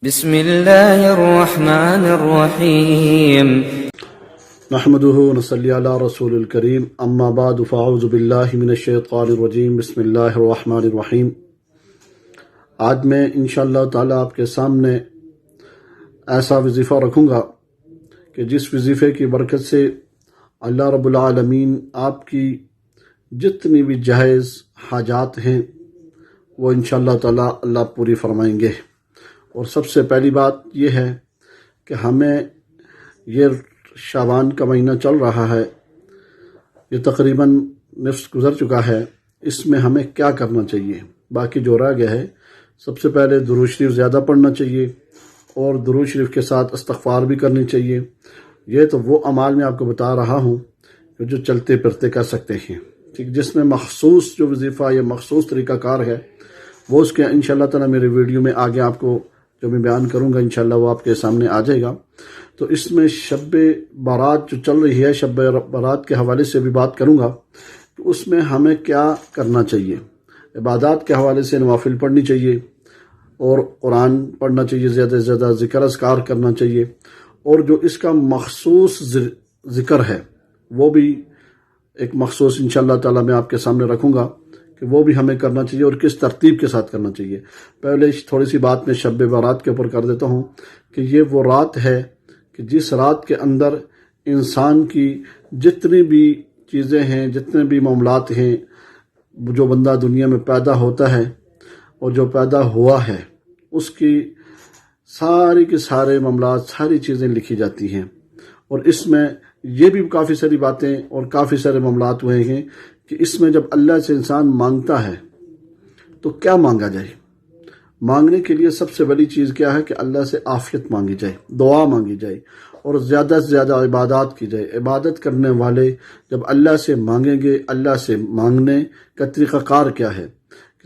بسم اللہ الرحمن الرحیم نحمده ونصلی علی رسول الکریم اما بعد فاعوذ باللہ من الشیطان الرجیم بسم اللہ الرحمن الرحیم۔ آج میں انشاءاللہ تعالی آپ کے سامنے ایسا وظیفہ رکھوں گا کہ جس وظیفے کی برکت سے اللہ رب العالمین آپ کی جتنی بھی جائز حاجات ہیں وہ انشاءاللہ تعالی اللہ پوری فرمائیں گے۔ اور سب سے پہلی بات یہ ہے کہ ہمیں یہ شعبان کا مہینہ چل رہا ہے، یہ تقریباً نصف گزر چکا ہے، اس میں ہمیں کیا کرنا چاہیے؟ باقی جو رہ گیا ہے، سب سے پہلے درود شریف زیادہ پڑھنا چاہیے اور درود شریف کے ساتھ استغفار بھی کرنی چاہیے۔ یہ تو وہ اعمال میں آپ کو بتا رہا ہوں کہ جو چلتے پھرتے کر سکتے ہیں، ٹھیک، جس میں مخصوص جو وظیفہ یا مخصوص طریقہ کار ہے وہ اس کے انشاءاللہ تعالی میرے ویڈیو میں آگے آپ کو جو میں بیان کروں گا انشاءاللہ وہ آپ کے سامنے آ جائے گا۔ تو اس میں شب برات جو چل رہی ہے، شب برات کے حوالے سے بھی بات کروں گا کہ اس میں ہمیں کیا کرنا چاہیے۔ عبادات کے حوالے سے نوافل پڑھنی چاہیے اور قرآن پڑھنا چاہیے، زیادہ سے زیادہ ذکر اذکار کرنا چاہیے، اور جو اس کا مخصوص ذکر ہے وہ بھی ایک مخصوص انشاءاللہ تعالی میں آپ کے سامنے رکھوں گا کہ وہ بھی ہمیں کرنا چاہیے اور کس ترتیب کے ساتھ کرنا چاہیے۔ پہلے تھوڑی سی بات میں شب برات کے اوپر کر دیتا ہوں کہ یہ وہ رات ہے کہ جس رات کے اندر انسان کی جتنی بھی چیزیں ہیں، جتنے بھی معاملات ہیں، جو بندہ دنیا میں پیدا ہوتا ہے اور جو پیدا ہوا ہے اس کی ساری کے سارے معاملات، ساری چیزیں لکھی جاتی ہیں۔ اور اس میں یہ بھی کافی ساری باتیں اور کافی سارے معاملات ہوئے ہیں کہ اس میں جب اللہ سے انسان مانگتا ہے تو کیا مانگا جائے۔ مانگنے کے لیے سب سے بڑی چیز کیا ہے کہ اللہ سے عافیت مانگی جائے، دعا مانگی جائے اور زیادہ سے زیادہ عبادات کی جائے۔ عبادت کرنے والے جب اللہ سے مانگیں گے، اللہ سے مانگنے کا طریقہ کار کیا ہے؟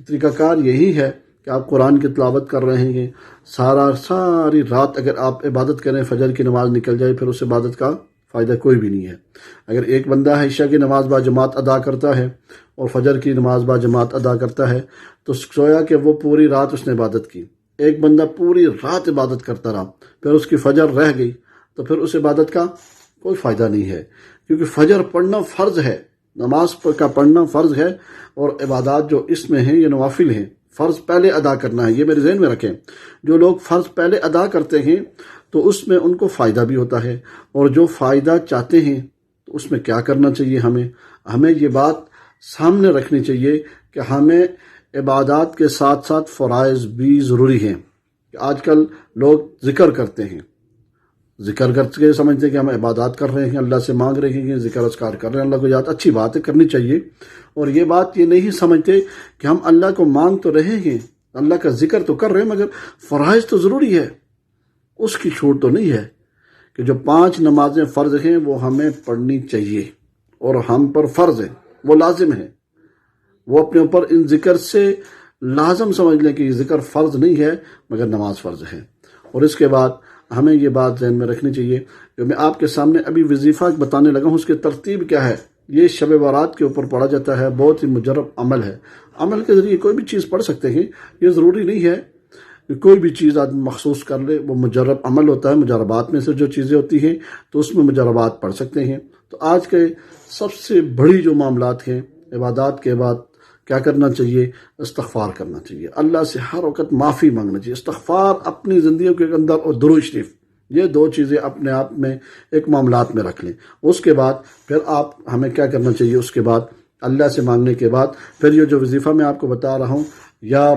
طریقہ کار یہی ہے کہ آپ قرآن کی تلاوت کر رہے ہیں، ساری رات اگر آپ عبادت کریں، فجر کی نماز نکل جائے، پھر اس عبادت کا فائدہ کوئی بھی نہیں ہے۔ اگر ایک بندہ عشاء کی نماز با جماعت ادا کرتا ہے اور فجر کی نماز با جماعت ادا کرتا ہے تو سویا کہ وہ پوری رات اس نے عبادت کی۔ ایک بندہ پوری رات عبادت کرتا رہا، پھر اس کی فجر رہ گئی تو پھر اس عبادت کا کوئی فائدہ نہیں ہے، کیونکہ فجر پڑھنا فرض ہے، نماز کا پڑھنا فرض ہے، اور عبادات جو اس میں ہیں یہ نوافل ہیں، فرض پہلے ادا کرنا ہے۔ یہ میرے ذہن میں رکھیں، جو لوگ فرض پہلے ادا کرتے ہیں تو اس میں ان کو فائدہ بھی ہوتا ہے، اور جو فائدہ چاہتے ہیں تو اس میں کیا کرنا چاہیے؟ ہمیں یہ بات سامنے رکھنی چاہیے کہ ہمیں عبادات کے ساتھ ساتھ فرائض بھی ضروری ہیں۔ آج کل لوگ ذکر کرتے ہیں، ذکر کر کے سمجھتے ہیں کہ ہم عبادات کر رہے ہیں، اللہ سے مانگ رہے ہیں، ذکر اذکار کر رہے ہیں، اللہ کو یاد، اچھی بات ہے، کرنی چاہیے، اور یہ بات یہ نہیں سمجھتے کہ ہم اللہ کو مانگ تو رہے ہیں، اللہ کا ذکر تو کر رہے ہیں، مگر فرائض تو ضروری ہے، اس کی چھوٹ تو نہیں ہے کہ جو 5 نمازیں فرض ہیں وہ ہمیں پڑھنی چاہیے اور ہم پر فرض ہے، وہ لازم ہے، وہ اپنے اوپر ان ذکر سے لازم سمجھ لیں کہ یہ ذکر فرض نہیں ہے مگر نماز فرض ہے۔ اور اس کے بعد ہمیں یہ بات ذہن میں رکھنی چاہیے جو میں آپ کے سامنے ابھی وظیفہ بتانے لگا ہوں، اس کی ترتیب کیا ہے۔ یہ شب برات کے اوپر پڑھا جاتا ہے، بہت ہی مجرب عمل ہے، عمل کے ذریعے کوئی بھی چیز پڑھ سکتے ہیں، یہ ضروری نہیں ہے کہ کوئی بھی چیز آدمی مخصوص کر لے، وہ مجرب عمل ہوتا ہے، مجربات میں سے جو چیزیں ہوتی ہیں تو اس میں مجربات پڑھ سکتے ہیں۔ تو آج کے سب سے بڑی جو معاملات ہیں، عبادات کے بعد کیا کرنا چاہیے؟ استغفار کرنا چاہیے، اللہ سے ہر وقت معافی مانگنا چاہیے، استغفار اپنی زندگیوں کے اندر، اور درود شریف، یہ 2 چیزیں اپنے آپ میں ایک معاملات میں رکھ لیں۔ اس کے بعد پھر ہمیں کیا کرنا چاہیے؟ اس کے بعد اللہ سے مانگنے کے بعد پھر یہ جو وظیفہ میں آپ کو بتا رہا ہوں، یا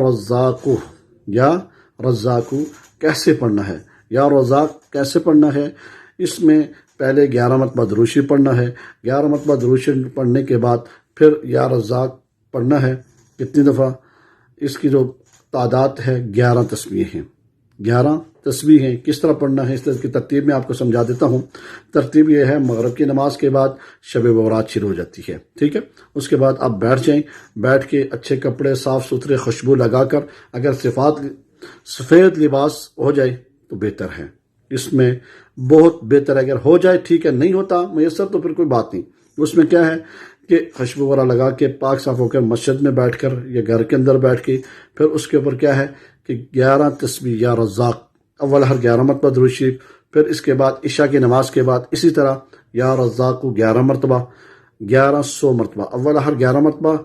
رزاق کیسے پڑھنا ہے، یا رزاق کیسے پڑھنا ہے، اس میں پہلے 11 مرتبہ درود شریف پڑھنا ہے، 11 مرتبہ درود شریف پڑھنے کے بعد پھر یا رزاق پڑھنا ہے۔ کتنی دفعہ؟ اس کی جو تعداد ہے 11 تسبیح ہیں، 11 تسبیح ہیں۔ کس طرح پڑھنا ہے اس طرح کی ترتیب میں آپ کو سمجھا دیتا ہوں۔ ترتیب یہ ہے، مغرب کی نماز کے بعد شب برات شروع ہو جاتی ہے، ٹھیک ہے؟ اس کے بعد آپ بیٹھ جائیں، بیٹھ کے اچھے کپڑے، صاف ستھرے، خوشبو لگا کر، اگر سفید لباس ہو جائے تو بہتر ہے، اس میں بہت بہتر ہے، اگر ہو جائے ٹھیک ہے، نہیں ہوتا میسر تو پھر کوئی بات نہیں۔ اس میں کیا ہے کہ خوشبو وغیرہ لگا کے پاک صاف ہو کر مسجد میں بیٹھ کر یا گھر کے اندر بیٹھ کے پھر اس کے اوپر کیا ہے کہ 11 تسبیح یا رزاق اول ہر 11 مرتبہ درود شریف، پھر اس کے بعد عشاء کی نماز کے بعد اسی طرح یا رزاق کو 11 مرتبہ، 1100 مرتبہ، اول ہر 11 مرتبہ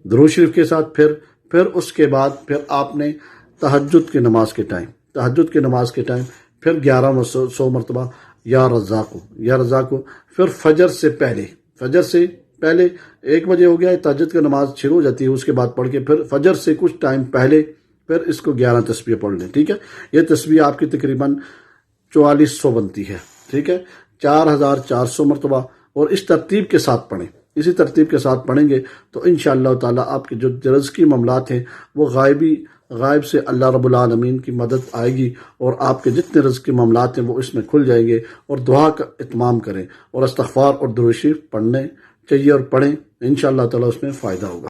درود شریف کے ساتھ، پھر اس کے بعد پھر آپ نے تہجد کی نماز کے ٹائم پھر 1100 مرتبہ یا رزاق کو، پھر فجر سے پہلے 1 بجے ہو گیا ہے، تہجد کی نماز شروع ہو جاتی ہے، اس کے بعد پڑھ کے پھر فجر سے کچھ ٹائم پہلے پھر اس کو 11 تسبیح پڑھ لیں، ٹھیک ہے۔ یہ تسبیح آپ کی تقریباً 4400 بنتی ہے، ٹھیک ہے، 4400 مرتبہ، اور اس ترتیب کے ساتھ پڑھیں، اسی ترتیب کے ساتھ پڑھیں گے تو انشاءاللہ تعالیٰ آپ کے جو رزقی معاملات ہیں وہ غائب سے اللہ رب العالمین کی مدد آئے گی، اور آپ کے جتنے رزقی معاملات ہیں وہ اس میں کھل جائیں گے۔ اور دعا کا اتمام کریں اور استغفار اور درود شریف پڑھنے چاہیے اور پڑھیں، انشاءاللہ تعالیٰ اس میں فائدہ ہوگا۔